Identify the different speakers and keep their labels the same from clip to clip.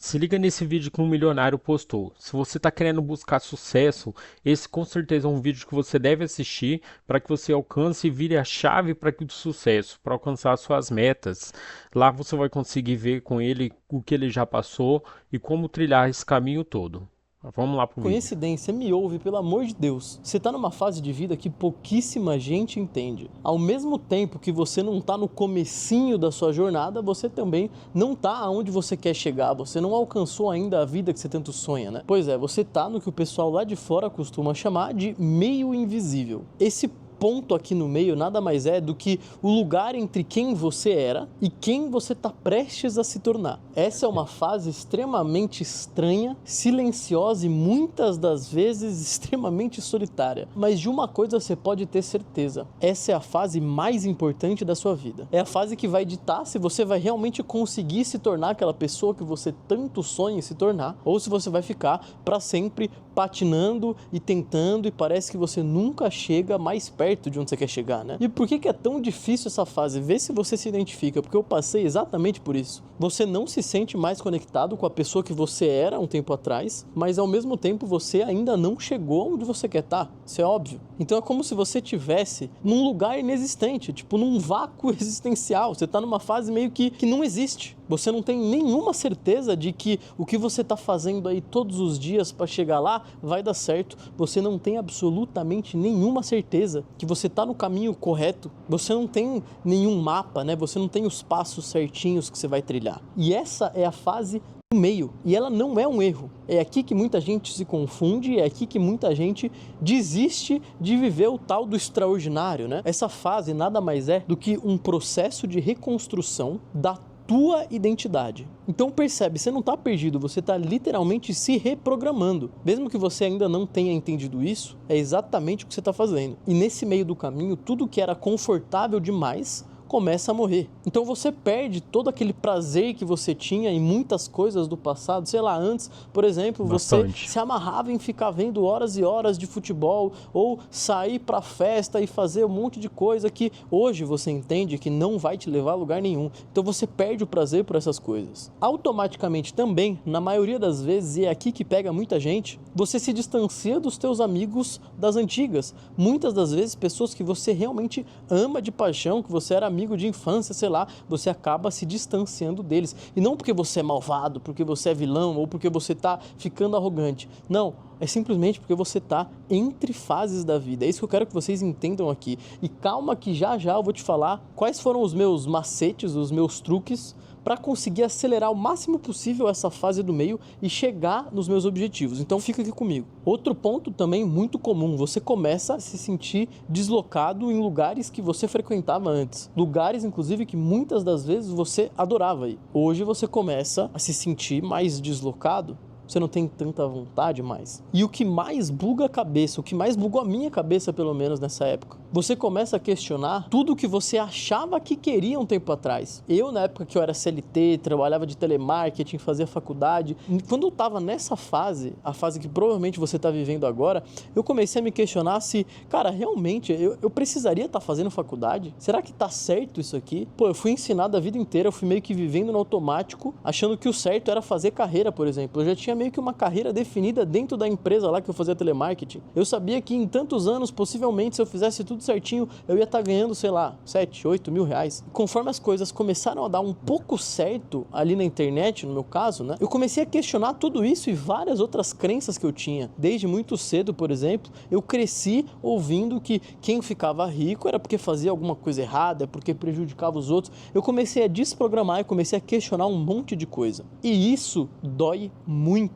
Speaker 1: Se liga nesse vídeo que um milionário postou. Se você está querendo buscar sucesso, esse com certeza é um vídeo que você deve assistir para que você alcance e vire a chave para o sucesso, para alcançar suas metas. Lá você vai conseguir ver com ele o que ele já passou e como trilhar esse caminho todo. Vamos lá pro vídeo.
Speaker 2: Coincidência, me ouve, pelo amor de Deus. Você tá numa fase de vida que pouquíssima gente entende. Ao mesmo tempo que você não tá no comecinho da sua jornada, você também não tá aonde você quer chegar. Você não alcançou ainda a vida que você tanto sonha, né? Pois é, você tá no que o pessoal lá de fora costuma chamar de meio invisível. Esse ponto aqui no meio nada mais é do que o lugar entre quem você era e quem você está prestes a se tornar. Essa é uma fase extremamente estranha, silenciosa e muitas das vezes extremamente solitária. Mas de uma coisa você pode ter certeza: essa é a fase mais importante da sua vida. É a fase que vai ditar se você vai realmente conseguir se tornar aquela pessoa que você tanto sonha em se tornar, ou se você vai ficar para sempre patinando e tentando e parece que você nunca chega mais perto de onde você quer chegar, né? E por que é tão difícil essa fase? Vê se você se identifica, porque eu passei exatamente por isso. Você não se sente mais conectado com a pessoa que você era um tempo atrás, mas ao mesmo tempo você ainda não chegou onde você quer estar. Isso é óbvio. Então é como se você tivesse num lugar inexistente, tipo num vácuo existencial. Você tá numa fase meio que não existe. Você não tem nenhuma certeza de que o que você está fazendo aí todos os dias para chegar lá vai dar certo. Você não tem absolutamente nenhuma certeza que você está no caminho correto. Você não tem nenhum mapa, né? Você não tem os passos certinhos que você vai trilhar. E essa é a fase do meio. E ela não é um erro. É aqui que muita gente se confunde, é aqui que muita gente desiste de viver o tal do extraordinário, né? Essa fase nada mais é do que um processo de reconstrução da tua identidade. Então percebe, você não está perdido, você está literalmente se reprogramando. Mesmo que você ainda não tenha entendido isso, é exatamente o que você está fazendo. E nesse meio do caminho, tudo que era confortável demais começa a morrer. Então você perde todo aquele prazer que você tinha em muitas coisas do passado. Sei lá, antes, por exemplo, você se amarrava em ficar vendo horas e horas de futebol ou sair pra festa e fazer um monte de coisa que hoje você entende que não vai te levar a lugar nenhum. Então você perde o prazer por essas coisas. Automaticamente também, na maioria das vezes, e é aqui que pega muita gente, você se distancia dos teus amigos das antigas. Muitas das vezes, pessoas que você realmente ama de paixão, que você era amigo de infância, sei lá, você acaba se distanciando deles. E não porque você é malvado, porque você é vilão ou porque você tá ficando arrogante. Não, é simplesmente porque você tá entre fases da vida. É isso que eu quero que vocês entendam aqui. E calma que já já eu vou te falar quais foram os meus macetes, os meus truques para conseguir acelerar o máximo possível essa fase do meio e chegar nos meus objetivos. Então fica aqui comigo. Outro ponto também muito comum, você começa a se sentir deslocado em lugares que você frequentava antes. Lugares, inclusive, que muitas das vezes você adorava ir. Hoje você começa a se sentir mais deslocado. Você não tem tanta vontade mais. E o que mais buga a cabeça, o que mais bugou a minha cabeça, pelo menos nessa época, você começa a questionar tudo o que você achava que queria um tempo atrás. Eu, na época que eu era CLT, trabalhava de telemarketing, fazia faculdade, quando eu tava nessa fase, a fase que provavelmente você tá vivendo agora, eu comecei a me questionar se, cara, realmente eu precisaria estar fazendo faculdade? Será que tá certo isso aqui? Pô, eu fui ensinado a vida inteira, eu fui meio que vivendo no automático, achando que o certo era fazer carreira, por exemplo. Eu já tinha meio que uma carreira definida dentro da empresa lá que eu fazia telemarketing. Eu sabia que em tantos anos, possivelmente, se eu fizesse tudo certinho, eu ia estar ganhando, sei lá, 7, 8 mil reais. Conforme as coisas começaram a dar um pouco certo ali na internet, no meu caso, né? Eu comecei a questionar tudo isso e várias outras crenças que eu tinha. Desde muito cedo, por exemplo, eu cresci ouvindo que quem ficava rico era porque fazia alguma coisa errada, porque prejudicava os outros. Eu comecei a desprogramar e comecei a questionar um monte de coisa. E isso dói muito.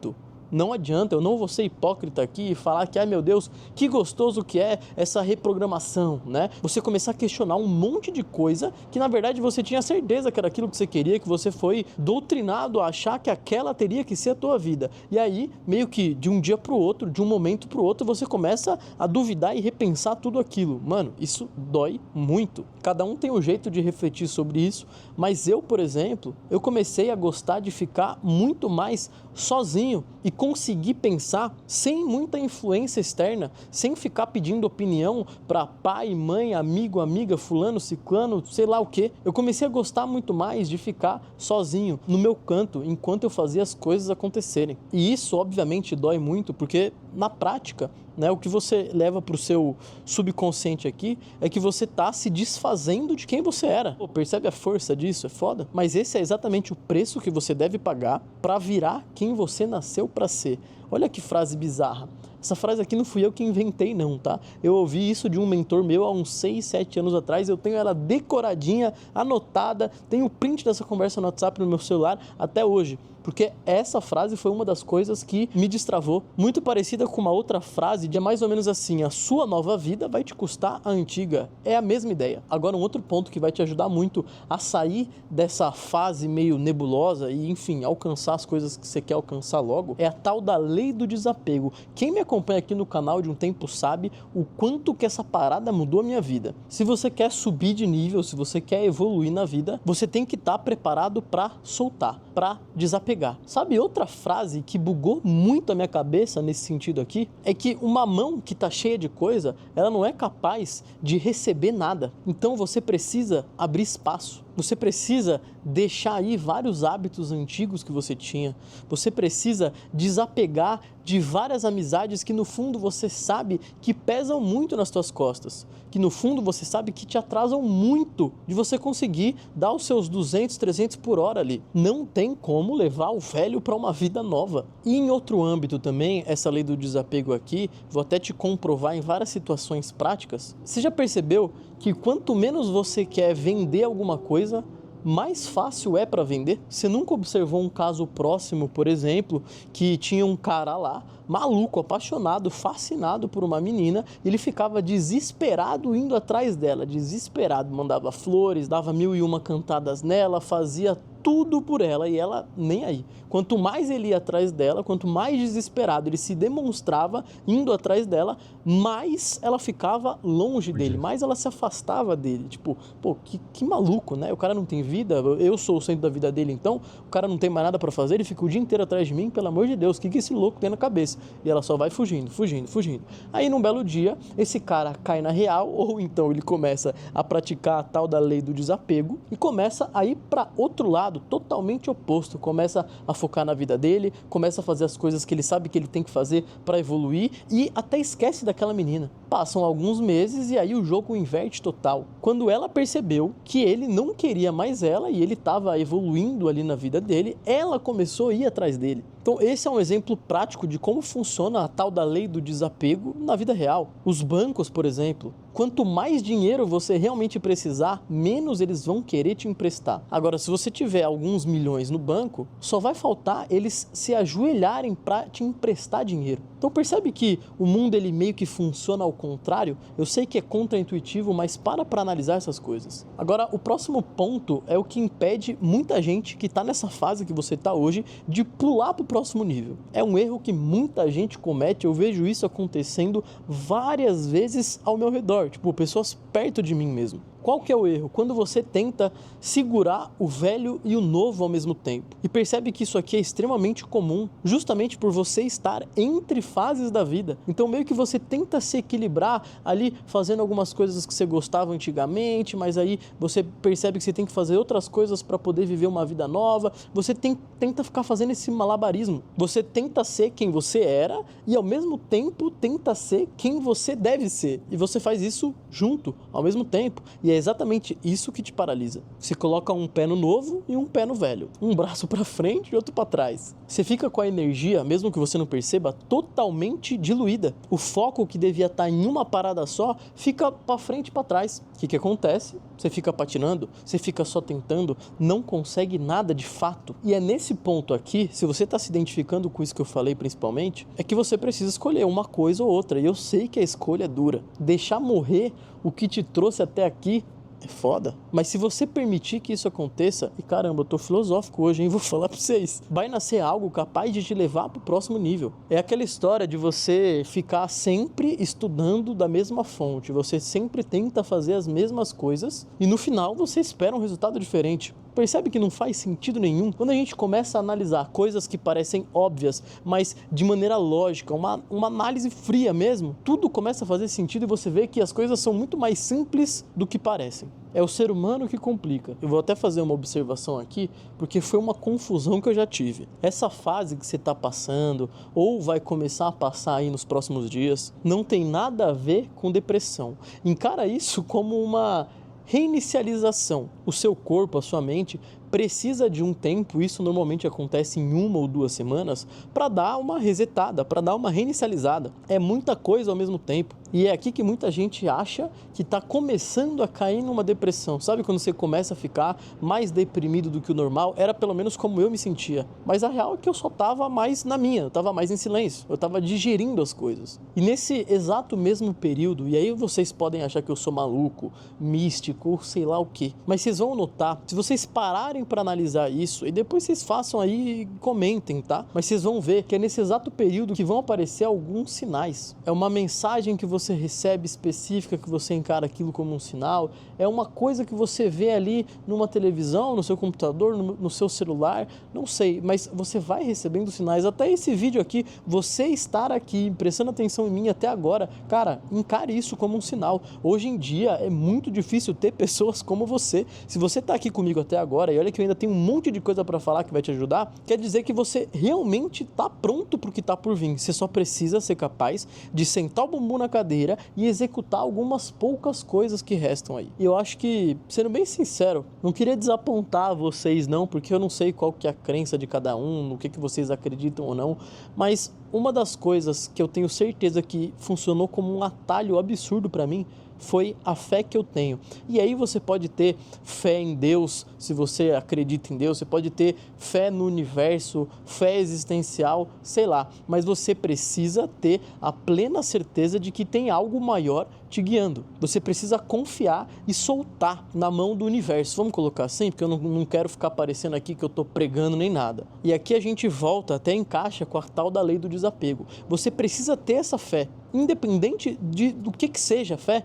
Speaker 2: Não adianta, eu não vou ser hipócrita aqui e falar que, ai meu Deus, que gostoso que é essa reprogramação, né? Você começar a questionar um monte de coisa que na verdade você tinha certeza que era aquilo que você queria, que você foi doutrinado a achar que aquela teria que ser a tua vida. E aí, meio que de um dia pro outro, de um momento pro outro, você começa a duvidar e repensar tudo aquilo. Mano, isso dói muito. Cada um tem um jeito de refletir sobre isso, mas eu, por exemplo, eu comecei a gostar de ficar muito mais sozinho. E conseguir pensar sem muita influência externa, sem ficar pedindo opinião para pai, mãe, amigo, amiga, fulano, ciclano, sei lá o que. Eu comecei a gostar muito mais de ficar sozinho, no meu canto, enquanto eu fazia as coisas acontecerem. E isso, obviamente, dói muito, porque na prática, né, o que você leva para o seu subconsciente aqui é que você está se desfazendo de quem você era. Pô, percebe a força disso? É foda. Mas esse é exatamente o preço que você deve pagar para virar quem você nasceu para ser. Olha que frase bizarra. Essa frase aqui não fui eu que inventei não, tá? Eu ouvi isso de um mentor meu há uns 6, 7 anos atrás, eu tenho ela decoradinha, anotada, tenho o print dessa conversa no WhatsApp no meu celular até hoje. Porque essa frase foi uma das coisas que me destravou, muito parecida com uma outra frase de mais ou menos assim: a sua nova vida vai te custar a antiga. É a mesma ideia. Agora, um outro ponto que vai te ajudar muito a sair dessa fase meio nebulosa e, enfim, alcançar as coisas que você quer alcançar logo, é a tal da lei do desapego. Quem me acompanha aqui no canal de um tempo sabe o quanto que essa parada mudou a minha vida. Se você quer subir de nível, se você quer evoluir na vida, você tem que estar preparado para soltar, para desapegar. Sabe outra frase que bugou muito a minha cabeça nesse sentido aqui? É que uma mão que tá cheia de coisa, ela não é capaz de receber nada. Então você precisa abrir espaço. Você precisa deixar aí vários hábitos antigos que você tinha. Você precisa desapegar de várias amizades que no fundo você sabe que pesam muito nas tuas costas. Que no fundo você sabe que te atrasam muito de você conseguir dar os seus 200, 300 por hora ali. Não tem como levar o velho para uma vida nova. E em outro âmbito também, essa lei do desapego aqui, vou até te comprovar em várias situações práticas. Você já percebeu que quanto menos você quer vender alguma coisa, mais fácil é para vender? Você nunca observou um caso próximo, por exemplo, que tinha um cara lá, maluco, apaixonado, fascinado por uma menina, ele ficava desesperado indo atrás dela, desesperado, mandava flores, dava 1001 cantadas nela, fazia tudo por ela e ela nem aí. Quanto mais ele ia atrás dela, quanto mais desesperado ele se demonstrava indo atrás dela, mais ela ficava longe dele, mais ela se afastava dele. Tipo, pô, que maluco, né? O cara não tem vida, eu sou o centro da vida dele, então o cara não tem mais nada pra fazer, ele fica o dia inteiro atrás de mim, pelo amor de Deus, o que esse louco tem na cabeça? E ela só vai fugindo, fugindo, fugindo. Aí num belo dia, esse cara cai na real, ou então ele começa a praticar a tal da lei do desapego e começa a ir pra outro lado, totalmente oposto, começa a focar na vida dele, começa a fazer as coisas que ele sabe que ele tem que fazer para evoluir e até esquece daquela menina. Passam alguns meses e aí o jogo inverte total. Quando ela percebeu que ele não queria mais ela e ele estava evoluindo ali na vida dele, ela começou a ir atrás dele. Então esse é um exemplo prático de como funciona a tal da lei do desapego na vida real. Os bancos, por exemplo, quanto mais dinheiro você realmente precisar, menos eles vão querer te emprestar. Agora, se você tiver alguns milhões no banco, só vai faltar eles se ajoelharem para te emprestar dinheiro. Então percebe que o mundo ele meio que funciona ao contrário? Eu sei que é contraintuitivo, mas para analisar essas coisas. Agora, o próximo ponto é o que impede muita gente que está nessa fase que você está hoje de pular para o próximo nível. É um erro que muita gente comete, eu vejo isso acontecendo várias vezes ao meu redor, tipo, pessoas perto de mim mesmo. Qual que é o erro? Quando você tenta segurar o velho e o novo ao mesmo tempo. E percebe que isso aqui é extremamente comum, justamente por você estar entre fases da vida. Então meio que você tenta se equilibrar ali, fazendo algumas coisas que você gostava antigamente, mas aí você percebe que você tem que fazer outras coisas para poder viver uma vida nova. Você tenta ficar fazendo esse malabarismo. Você tenta ser quem você era e ao mesmo tempo tenta ser quem você deve ser. E você faz isso junto, ao mesmo tempo. E é exatamente isso que te paralisa. Você coloca um pé no novo e um pé no velho. Um braço para frente e outro para trás. Você fica com a energia, mesmo que você não perceba, totalmente diluída. O foco que devia estar em uma parada só, fica para frente e para trás. O que acontece? Você fica patinando, você fica só tentando, não consegue nada de fato. E é nesse ponto aqui, se você está se identificando com isso que eu falei principalmente, é que você precisa escolher uma coisa ou outra. E eu sei que a escolha é dura. Deixar morrer o que te trouxe até aqui é foda. Mas se você permitir que isso aconteça, e caramba, eu tô filosófico hoje, hein? Vou falar pra vocês. Vai nascer algo capaz de te levar pro próximo nível. É aquela história de você ficar sempre estudando da mesma fonte. Você sempre tenta fazer as mesmas coisas e no final você espera um resultado diferente. Percebe que não faz sentido nenhum? Quando a gente começa a analisar coisas que parecem óbvias, mas de maneira lógica, uma análise fria mesmo, tudo começa a fazer sentido e você vê que as coisas são muito mais simples do que parecem. É o ser humano que complica. Eu vou até fazer uma observação aqui, porque foi uma confusão que eu já tive. Essa fase que você está passando, ou vai começar a passar aí nos próximos dias, não tem nada a ver com depressão. Encara isso como uma reinicialização. O seu corpo, a sua mente, precisa de um tempo, isso normalmente acontece em 1 ou 2 semanas, para dar uma resetada, para dar uma reinicializada. É muita coisa ao mesmo tempo. E é aqui que muita gente acha que está começando a cair numa depressão. Sabe quando você começa a ficar mais deprimido do que o normal? Era pelo menos como eu me sentia. Mas a real é que eu só estava mais na minha, eu estava mais em silêncio, eu estava digerindo as coisas. E nesse exato mesmo período, e aí vocês podem achar que eu sou maluco, místico, sei lá o quê. Mas vocês vão notar, se vocês pararem para analisar isso, e depois vocês façam aí e comentem, tá? Mas vocês vão ver que é nesse exato período que vão aparecer alguns sinais. É uma mensagem que você recebe específica, que você encara aquilo como um sinal, é uma coisa que você vê ali numa televisão, no seu computador, no seu celular, não sei, mas você vai recebendo sinais. Até esse vídeo aqui, você estar aqui prestando atenção em mim até agora, cara, encare isso como um sinal. Hoje em dia é muito difícil ter pessoas como você. Se você tá aqui comigo até agora, e olha que eu ainda tenho um monte de coisa para falar que vai te ajudar, quer dizer que você realmente tá pronto pro que tá por vir. Você só precisa ser capaz de sentar o bumbum na cadeira e executar algumas poucas coisas que restam aí. E eu acho que, sendo bem sincero, não queria desapontar vocês não, porque eu não sei qual que é a crença de cada um, no que vocês acreditam ou não, mas uma das coisas que eu tenho certeza que funcionou como um atalho absurdo para mim foi a fé que eu tenho. E aí você pode ter fé em Deus, se você acredita em Deus, você pode ter fé no universo, fé existencial, sei lá, mas você precisa ter a plena certeza de que tem algo maior te guiando. Você precisa confiar e soltar na mão do universo. Vamos colocar assim, porque eu não quero ficar parecendo aqui que eu estou pregando nem nada. E aqui a gente volta, até encaixa com a tal da lei do desapego. Você precisa ter essa fé, independente do que seja a fé.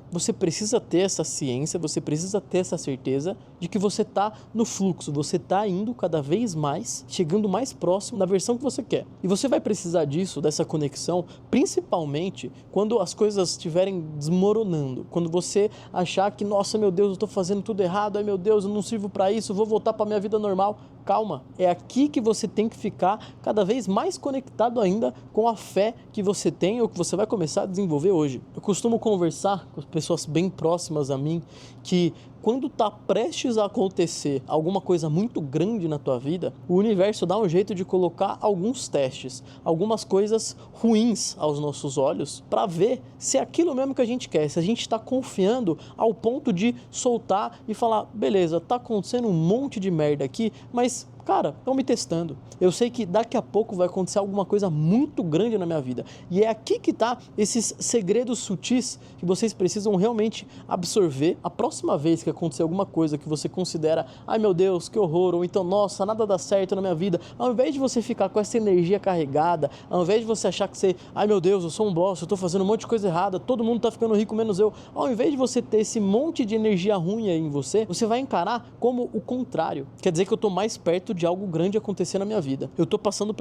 Speaker 2: Você precisa ter essa ciência, você precisa ter essa certeza de que você está no fluxo, você está indo cada vez mais, chegando mais próximo da versão que você quer. E você vai precisar disso, dessa conexão, principalmente quando as coisas estiverem desmoronando, quando você achar que, nossa, meu Deus, eu estou fazendo tudo errado, ai meu Deus, eu não sirvo para isso, eu vou voltar para minha vida normal. Calma, é aqui que você tem que ficar cada vez mais conectado ainda com a fé que você tem ou que você vai começar a desenvolver hoje. Eu costumo conversar com pessoas bem próximas a mim que quando está prestes a acontecer alguma coisa muito grande na tua vida, o universo dá um jeito de colocar alguns testes, algumas coisas ruins aos nossos olhos, para ver se é aquilo mesmo que a gente quer, se a gente está confiando ao ponto de soltar e falar, beleza, tá acontecendo um monte de merda aqui, mas cara, estão me testando. Eu sei que daqui a pouco vai acontecer alguma coisa muito grande na minha vida. E é aqui que tá esses segredos sutis que vocês precisam realmente absorver. A próxima vez que acontecer alguma coisa que você considera, ai meu Deus, que horror, ou então, nossa, nada dá certo na minha vida, ao invés de você ficar com essa energia carregada, ao invés de você achar que você, ai meu Deus, eu sou um bosta, eu tô fazendo um monte de coisa errada, todo mundo tá ficando rico menos eu, ao invés de você ter esse monte de energia ruim aí em você, você vai encarar como o contrário. Quer dizer que eu tô mais perto de algo grande acontecer na minha vida. Eu tô passando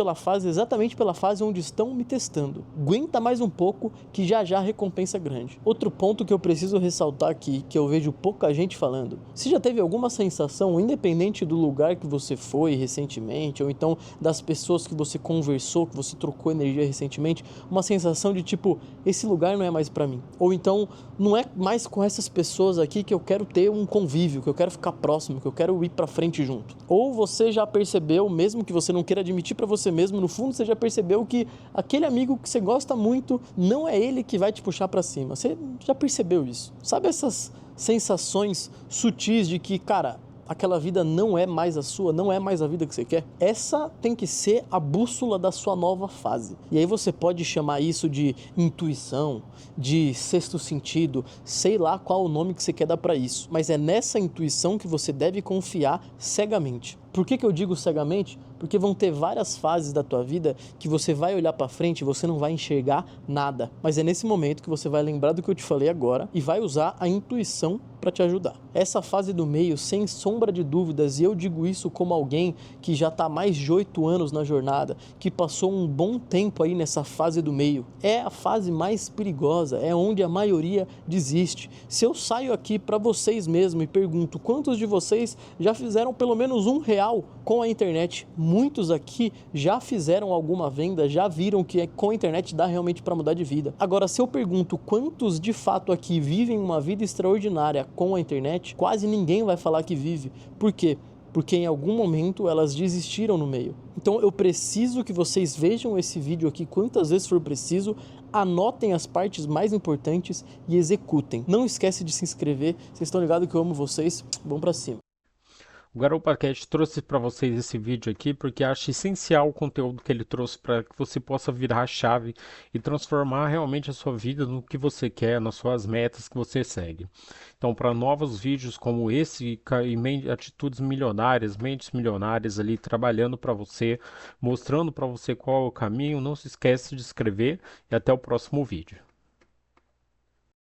Speaker 2: exatamente pela fase onde estão me testando. Aguenta mais um pouco que já já a recompensa é grande. Outro ponto que eu preciso ressaltar aqui, que eu vejo pouca gente falando. Se já teve alguma sensação, independente do lugar que você foi recentemente, ou então das pessoas que você conversou, que você trocou energia recentemente, uma sensação de tipo, esse lugar não é mais pra mim. Ou então, não é mais com essas pessoas aqui que eu quero ter um convívio, que eu quero ficar próximo, que eu quero ir pra frente junto. Ou você já percebeu, mesmo que você não queira admitir pra você mesmo, no fundo você já percebeu que aquele amigo que você gosta muito, não é ele que vai te puxar pra cima. Você já percebeu isso. Sabe essas sensações sutis de que, cara, aquela vida não é mais a sua, não é mais a vida que você quer? Essa tem que ser a bússola da sua nova fase. E aí você pode chamar isso de intuição, de sexto sentido, sei lá qual o nome que você quer dar para isso. Mas é nessa intuição que você deve confiar cegamente. Por que eu digo cegamente? Porque vão ter várias fases da tua vida que você vai olhar para frente e você não vai enxergar nada. Mas é nesse momento que você vai lembrar do que eu te falei agora e vai usar a intuição para te ajudar. Essa fase do meio, sem sombra de dúvidas, e eu digo isso como alguém que já está há mais de 8 anos na jornada, que passou um bom tempo aí nessa fase do meio, é a fase mais perigosa, é onde a maioria desiste. Se eu saio aqui para vocês mesmo e pergunto quantos de vocês já fizeram pelo menos R$1 com a internet, muitos aqui já fizeram alguma venda, já viram que com a internet dá realmente para mudar de vida. Agora, se eu pergunto quantos de fato aqui vivem uma vida extraordinária com a internet, quase ninguém vai falar que vive. Por quê? Porque em algum momento elas desistiram no meio. Então eu preciso que vocês vejam esse vídeo aqui quantas vezes for preciso, anotem as partes mais importantes e executem. Não esquece de se inscrever, vocês estão ligados que eu amo vocês, vamos pra cima.
Speaker 1: O GaropaCast trouxe para vocês esse vídeo aqui porque acho essencial o conteúdo que ele trouxe para que você possa virar a chave e transformar realmente a sua vida no que você quer, nas suas metas que você segue. Então, para novos vídeos como esse, atitudes milionárias, mentes milionárias ali trabalhando para você, mostrando para você qual é o caminho, não se esqueça de se inscrever e até o próximo vídeo.